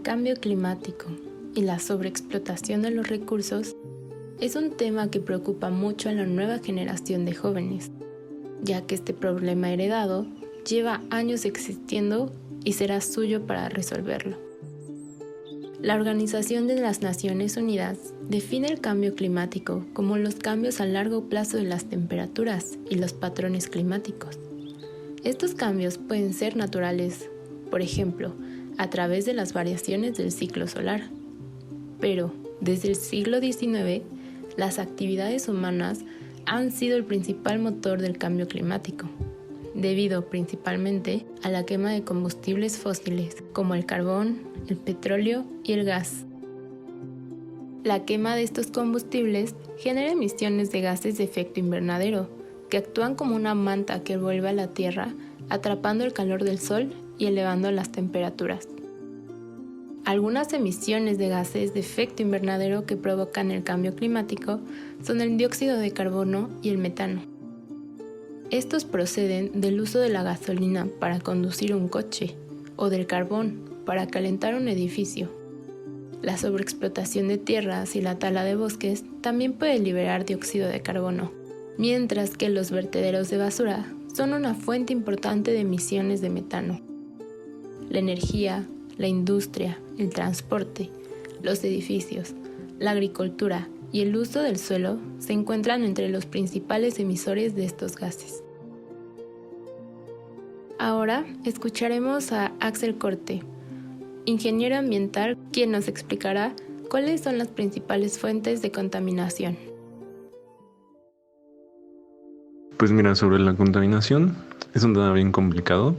El cambio climático y la sobreexplotación de los recursos es un tema que preocupa mucho a la nueva generación de jóvenes, ya que este problema heredado lleva años existiendo y será suyo para resolverlo. La Organización de las Naciones Unidas define el cambio climático como los cambios a largo plazo de las temperaturas y los patrones climáticos. Estos cambios pueden ser naturales, por ejemplo, a través de las variaciones del ciclo solar. Pero, desde el siglo XIX, las actividades humanas han sido el principal motor del cambio climático, debido principalmente a la quema de combustibles fósiles como el carbón, el petróleo y el gas. La quema de estos combustibles genera emisiones de gases de efecto invernadero, que actúan como una manta que envuelve a la Tierra, atrapando el calor del Sol y elevando las temperaturas. Algunas emisiones de gases de efecto invernadero que provocan el cambio climático son el dióxido de carbono y el metano. Estos proceden del uso de la gasolina para conducir un coche o del carbón para calentar un edificio. La sobreexplotación de tierras y la tala de bosques también puede liberar dióxido de carbono, mientras que los vertederos de basura son una fuente importante de emisiones de metano. La energía, la industria, el transporte, los edificios, la agricultura y el uso del suelo se encuentran entre los principales emisores de estos gases. Ahora escucharemos a Axel Corte, ingeniero ambiental, quien nos explicará cuáles son las principales fuentes de contaminación. Pues mira, sobre la contaminación es un tema bien complicado.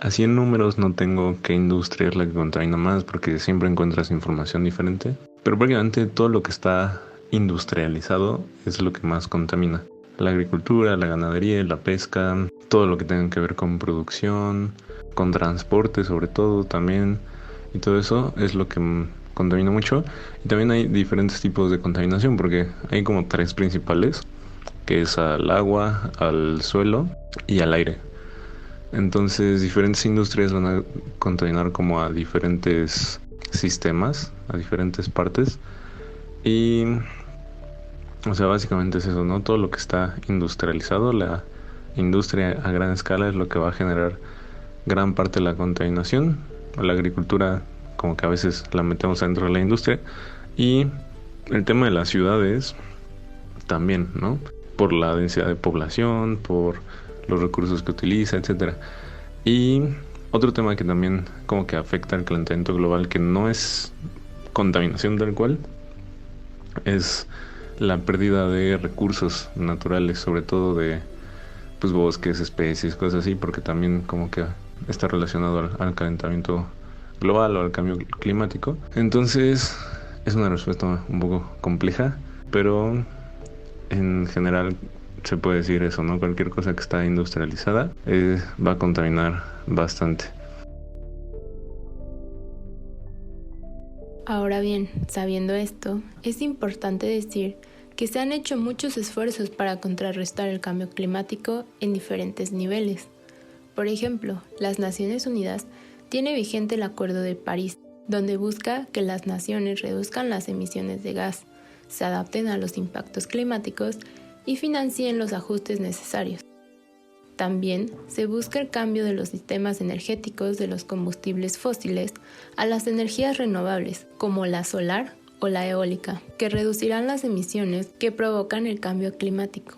Así en números no tengo qué industria es la que contamina más porque siempre encuentras información diferente. Pero prácticamente todo lo que está industrializado es lo que más contamina. La agricultura, la ganadería, la pesca, todo lo que tenga que ver con producción, con transporte sobre todo también. Y todo eso es lo que contamina mucho. Y también hay diferentes tipos de contaminación porque hay como 3 principales, que es al agua, al suelo y al aire. Entonces diferentes industrias van a contaminar como a diferentes sistemas, a diferentes partes. Y, o sea, básicamente es eso, ¿no? Todo lo que está industrializado, la industria a gran escala es lo que va a generar gran parte de la contaminación. La agricultura como que a veces la metemos dentro de la industria. Y el tema de las ciudades también, ¿no? Por la densidad de población, por los recursos que utiliza, etcétera. Y otro tema que también como que afecta al calentamiento global, que no es contaminación tal cual, es la pérdida de recursos naturales, sobre todo de pues bosques, especies, cosas así, porque también como que está relacionado al calentamiento global o al cambio climático. Entonces es una respuesta un poco compleja, pero en general se puede decir eso, ¿no? Cualquier cosa que está industrializada va a contaminar bastante. Ahora bien, sabiendo esto, es importante decir que se han hecho muchos esfuerzos para contrarrestar el cambio climático en diferentes niveles. Por ejemplo, las Naciones Unidas tiene vigente el Acuerdo de París, donde busca que las naciones reduzcan las emisiones de gas, se adapten a los impactos climáticos y financien los ajustes necesarios. También se busca el cambio de los sistemas energéticos de los combustibles fósiles a las energías renovables, como la solar o la eólica, que reducirán las emisiones que provocan el cambio climático.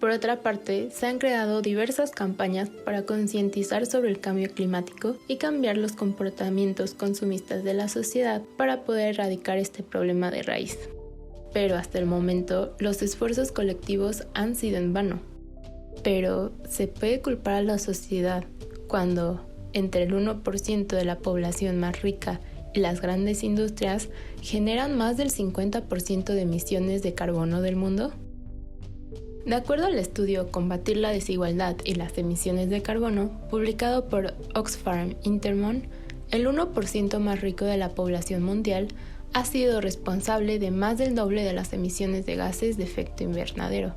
Por otra parte, se han creado diversas campañas para concientizar sobre el cambio climático y cambiar los comportamientos consumistas de la sociedad para poder erradicar este problema de raíz. Pero hasta el momento, los esfuerzos colectivos han sido en vano. Pero se puede culpar a la sociedad cuando entre el 1% de la población más rica y las grandes industrias generan más del 50% de emisiones de carbono del mundo. De acuerdo al estudio Combatir la desigualdad y las emisiones de carbono, publicado por Oxfam Intermon, el 1% más rico de la población mundial ha sido responsable de más del doble de las emisiones de gases de efecto invernadero,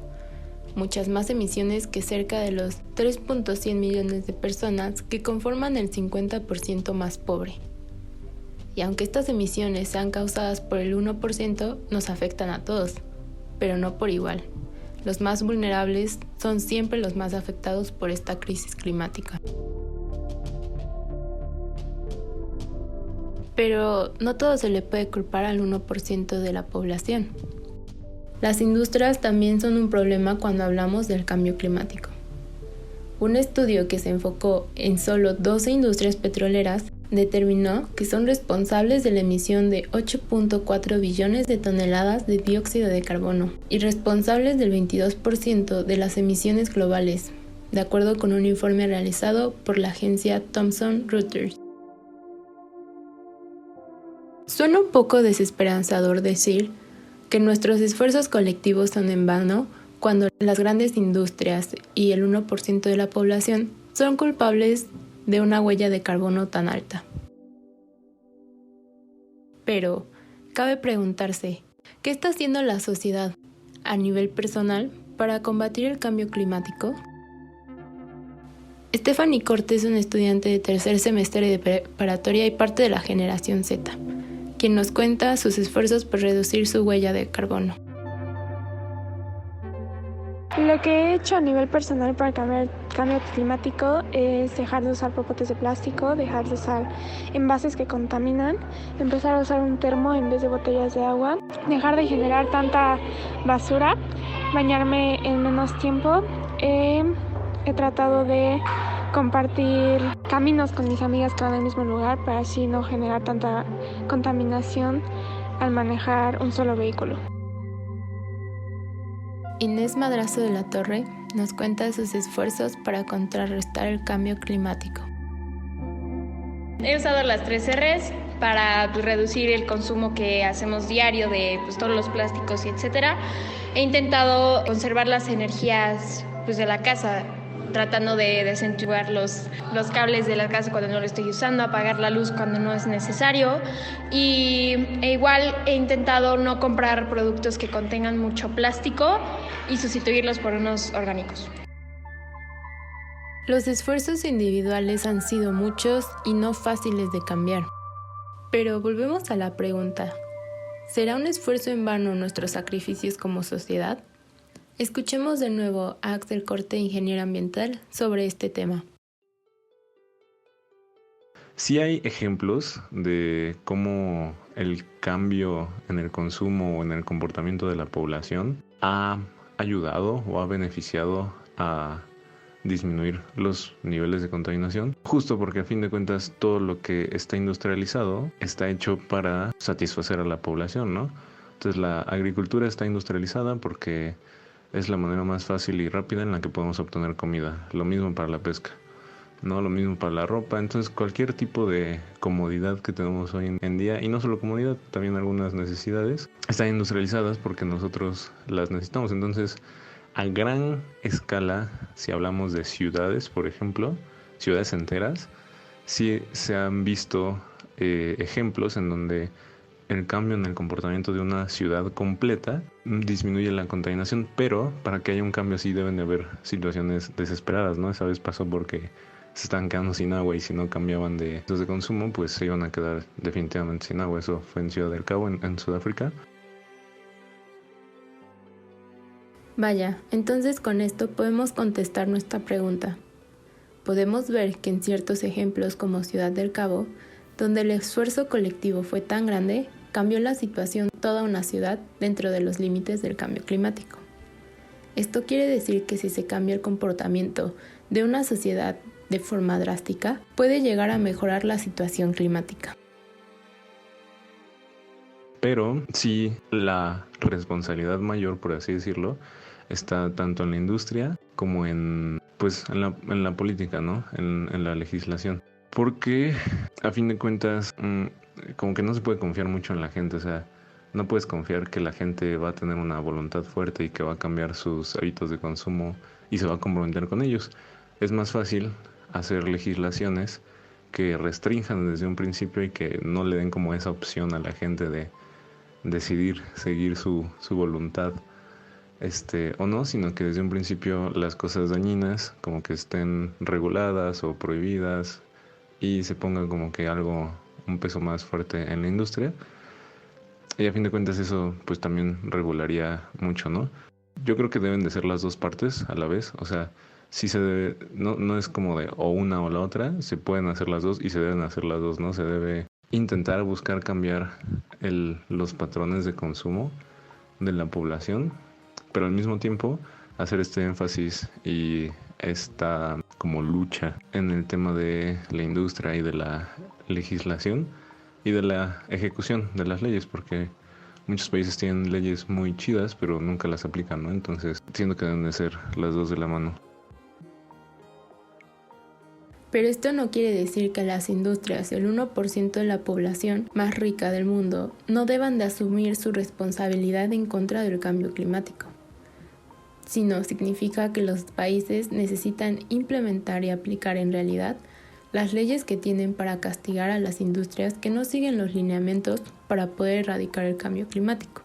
muchas más emisiones que cerca de los 3.100 millones de personas que conforman el 50% más pobre. Y aunque estas emisiones sean causadas por el 1%, nos afectan a todos, pero no por igual. Los más vulnerables son siempre los más afectados por esta crisis climática. Pero no todo se le puede culpar al 1% de la población. Las industrias también son un problema cuando hablamos del cambio climático. Un estudio que se enfocó en solo 12 industrias petroleras determinó que son responsables de la emisión de 8.4 billones de toneladas de dióxido de carbono y responsables del 22% de las emisiones globales, de acuerdo con un informe realizado por la agencia Thomson Reuters. Suena un poco desesperanzador decir que nuestros esfuerzos colectivos son en vano cuando las grandes industrias y el 1% de la población son culpables de una huella de carbono tan alta. Pero cabe preguntarse, ¿qué está haciendo la sociedad a nivel personal para combatir el cambio climático? Stephanie Corte es una estudiante de tercer semestre de preparatoria y parte de la generación Z, quien nos cuenta sus esfuerzos por reducir su huella de carbono. Lo que he hecho a nivel personal para cambiar el cambio climático es dejar de usar popotes de plástico, dejar de usar envases que contaminan, empezar a usar un termo en vez de botellas de agua, dejar de generar tanta basura, bañarme en menos tiempo. He tratado de compartir caminos con mis amigas que van al mismo lugar para así no generar tanta contaminación al manejar un solo vehículo. Inés Madrazo de la Torre nos cuenta sus esfuerzos para contrarrestar el cambio climático. He usado las 3 R's para reducir el consumo que hacemos diario de todos los plásticos y etcétera. He intentado conservar las energías de la casa, tratando de desenchufar los cables de la casa cuando no lo estoy usando, apagar la luz cuando no es necesario e igual he intentado no comprar productos que contengan mucho plástico y sustituirlos por unos orgánicos. Los esfuerzos individuales han sido muchos y no fáciles de cambiar. Pero volvemos a la pregunta, ¿será un esfuerzo en vano nuestros sacrificios como sociedad? Escuchemos de nuevo a Axel Corte, ingeniero ambiental, sobre este tema. Sí hay ejemplos de cómo el cambio en el consumo o en el comportamiento de la población ha ayudado o ha beneficiado a disminuir los niveles de contaminación, justo porque a fin de cuentas todo lo que está industrializado está hecho para satisfacer a la población, ¿no? Entonces la agricultura está industrializada porque es la manera más fácil y rápida en la que podemos obtener comida. Lo mismo para la pesca, ¿no? Lo mismo para la ropa. Entonces cualquier tipo de comodidad que tenemos hoy en día, y no solo comodidad, también algunas necesidades, están industrializadas porque nosotros las necesitamos. Entonces, a gran escala, si hablamos de ciudades, por ejemplo, ciudades enteras, sí se han visto ejemplos en donde el cambio en el comportamiento de una ciudad completa disminuye la contaminación, pero para que haya un cambio así deben de haber situaciones desesperadas, ¿no? Esa vez pasó porque se estaban quedando sin agua y si no cambiaban de consumo, pues se iban a quedar definitivamente sin agua. Eso fue en Ciudad del Cabo, en Sudáfrica. Vaya, entonces con esto podemos contestar nuestra pregunta. Podemos ver que en ciertos ejemplos como Ciudad del Cabo, donde el esfuerzo colectivo fue tan grande, cambió la situación de toda una ciudad dentro de los límites del cambio climático. Esto quiere decir que si se cambia el comportamiento de una sociedad de forma drástica, puede llegar a mejorar la situación climática. Pero sí, la responsabilidad mayor, por así decirlo, está tanto en la industria como en la política, ¿no? En la legislación. Porque a fin de cuentas, como que no se puede confiar mucho en la gente. O sea, no puedes confiar que la gente va a tener una voluntad fuerte y que va a cambiar sus hábitos de consumo y se va a comprometer con ellos. Es más fácil hacer legislaciones que restrinjan desde un principio y que no le den como esa opción a la gente de decidir seguir su voluntad o no, sino que desde un principio las cosas dañinas como que estén reguladas o prohibidas y se ponga como que algo un peso más fuerte en la industria. Y a fin de cuentas eso pues también regularía mucho, ¿no? Yo creo que deben de ser las dos partes a la vez, o sea, sí se debe, no es como de o una o la otra, se pueden hacer las dos y se deben hacer las dos, ¿no? Se debe intentar buscar cambiar los patrones de consumo de la población, pero al mismo tiempo hacer este énfasis y esta como lucha en el tema de la industria y de la legislación y de la ejecución de las leyes, porque muchos países tienen leyes muy chidas, pero nunca las aplican, ¿no? Entonces, siento que deben de ser las dos de la mano. Pero esto no quiere decir que las industrias, el 1% de la población más rica del mundo, no deban de asumir su responsabilidad en contra del cambio climático, sino significa que los países necesitan implementar y aplicar en realidad las leyes que tienen para castigar a las industrias que no siguen los lineamientos para poder erradicar el cambio climático,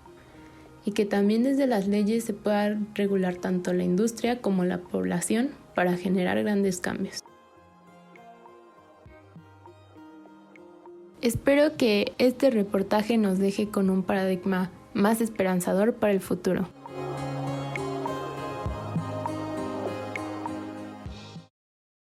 y que también desde las leyes se pueda regular tanto la industria como la población para generar grandes cambios. Espero que este reportaje nos deje con un paradigma más esperanzador para el futuro.